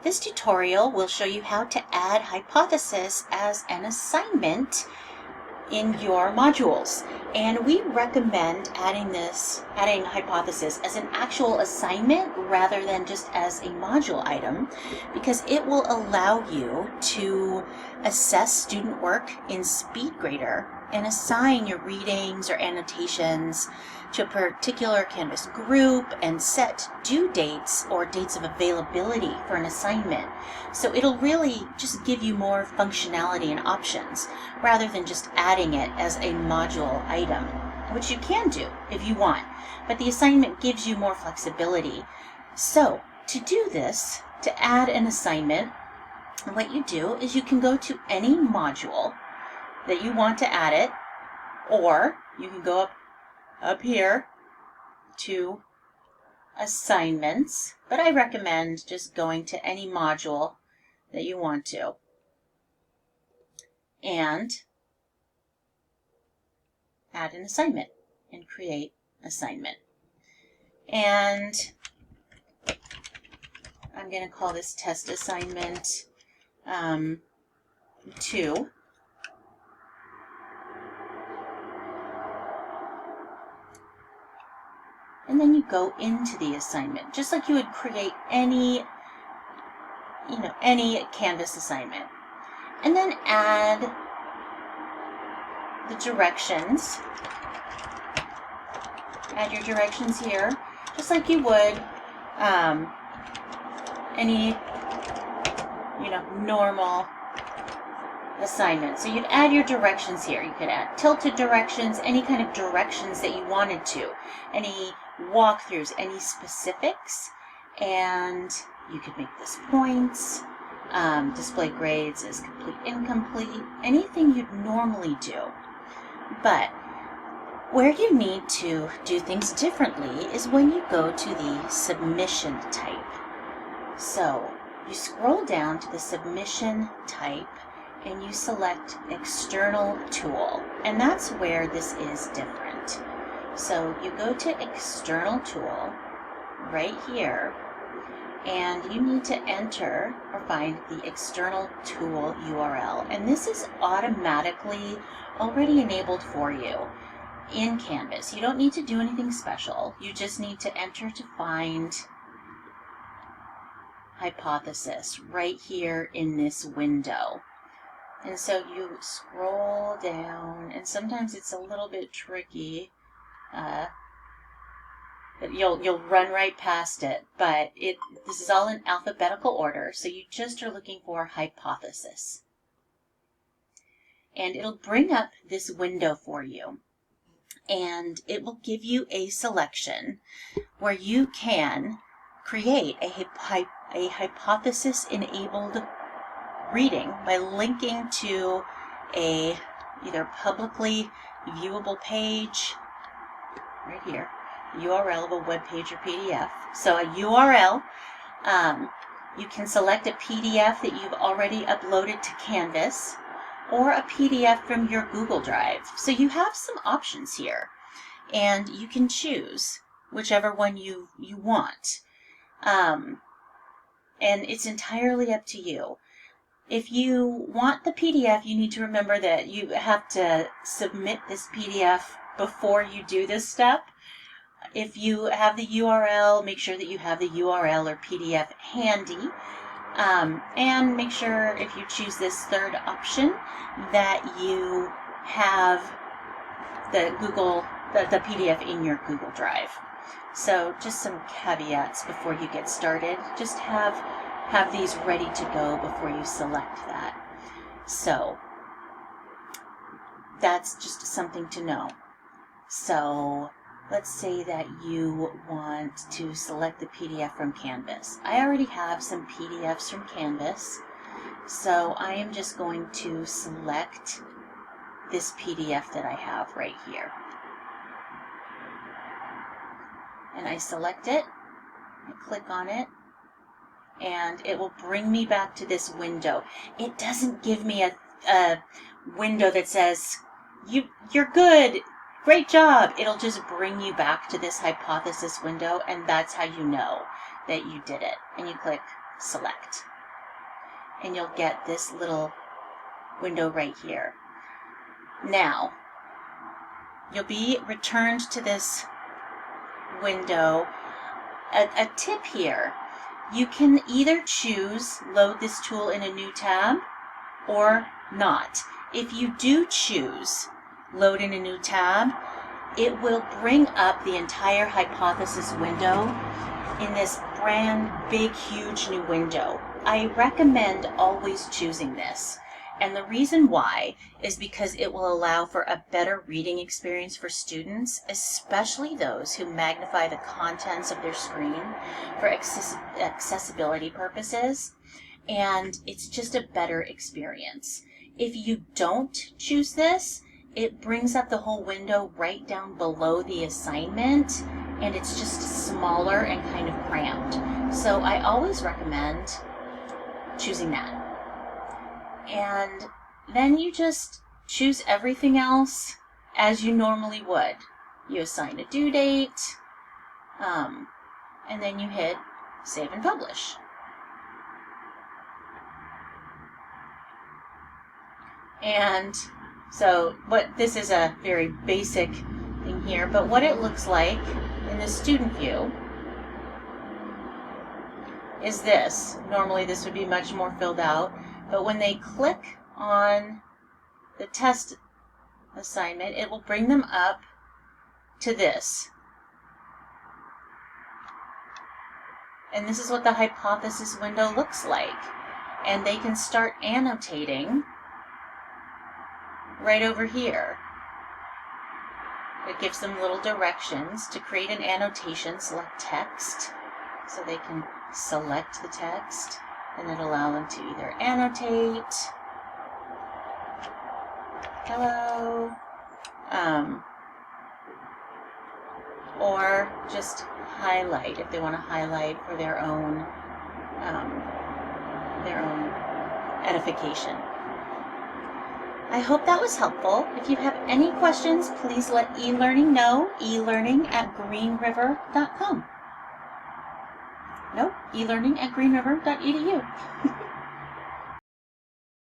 This tutorial will show you how to add hypothesis as an assignment in your modules. And we recommend adding hypothesis as an actual assignment rather than just as a module item, because it will allow you to assess student work in SpeedGrader and assign your readings or annotations to a particular Canvas group and set due dates or dates of availability for an assignment. So it'll really just give you more functionality and options rather than just adding it as a module item, which you can do if you want, but the assignment gives you more flexibility. So to do this, to add an assignment, what you do is you can go to any module that you want to add it, or you can go up here to assignments, but I recommend just going to any module that you want to and add an assignment and create assignment. And I'm going to call this test assignment 2. And then you go into the assignment, just like you would create any Canvas assignment. And then add the directions. Add your directions here, just like you would any normal assignment. So you'd add your directions here. You could add tilted directions, any kind of directions that you wanted to, any walkthroughs, any specifics, and you could make this points, display grades as complete, incomplete, anything you'd normally do. But where you need to do things differently is when you go to the submission type. So you scroll down to the submission type and you select external tool, and that's where this is different. So you go to external tool right here, and you need to enter or find the external tool URL, and this is automatically already enabled for you in Canvas. You don't need to do anything special. You just need to enter to find hypothesis right here in this window. And so you scroll down, and sometimes it's a little bit tricky. You'll run right past it, but this is all in alphabetical order, so you just are looking for hypothesis. And it'll bring up this window for you, and it will give you a selection where you can create a hypothesis-enabled reading by linking to a either publicly viewable page right here, URL of a web page or PDF. So a URL, you can select a PDF that you've already uploaded to Canvas or a PDF from your Google Drive. So you have some options here, and you can choose whichever one you want. And it's entirely up to you. If you want the PDF, you need to remember that you have to submit this PDF before you do this step. If you have the URL, make sure that you have the URL or PDF handy. And make sure, if you choose this third option, that you have the PDF in your Google Drive. So just some caveats before you get started. Just have these ready to go before you select that. So that's just something to know. So let's say that you want to select the PDF from Canvas. I already have some PDFs from Canvas, so I am just going to select this PDF that I have right here. And I select it, I click on it, and it will bring me back to this window. It doesn't give me a window that says, you're good, great job. It'll just bring you back to this hypothesis window, and that's how you know that you did it. And you click select. and you'll get this little window right here. Now, you'll be returned to this window. A tip here, you can either choose load this tool in a new tab or not. If you do choose load in a new tab, it will bring up the entire Hypothesis window in this brand big, huge new window. I recommend always choosing this. And the reason why is because it will allow for a better reading experience for students, especially those who magnify the contents of their screen for accessibility purposes. And it's just a better experience. If you don't choose this, it brings up the whole window right down below the assignment, and it's just smaller and kind of cramped. So I always recommend choosing that. And then you just choose everything else as you normally would. You assign a due date, and then you hit Save and Publish. And so this is a very basic thing here, but what it looks like in the student view is this. Normally this would be much more filled out, but when they click on the test assignment, it will bring them up to this. And this is what the Hypothesis window looks like. And they can start annotating right over here. It gives them little directions. To create an annotation, select text. So they can select the text, and it'll allow them to either annotate, hello, or just highlight if they want to highlight for their own edification. I hope that was helpful. If you have any questions, please let eLearning know, elearning@greenriver.com. Nope, elearning@greenriver.edu.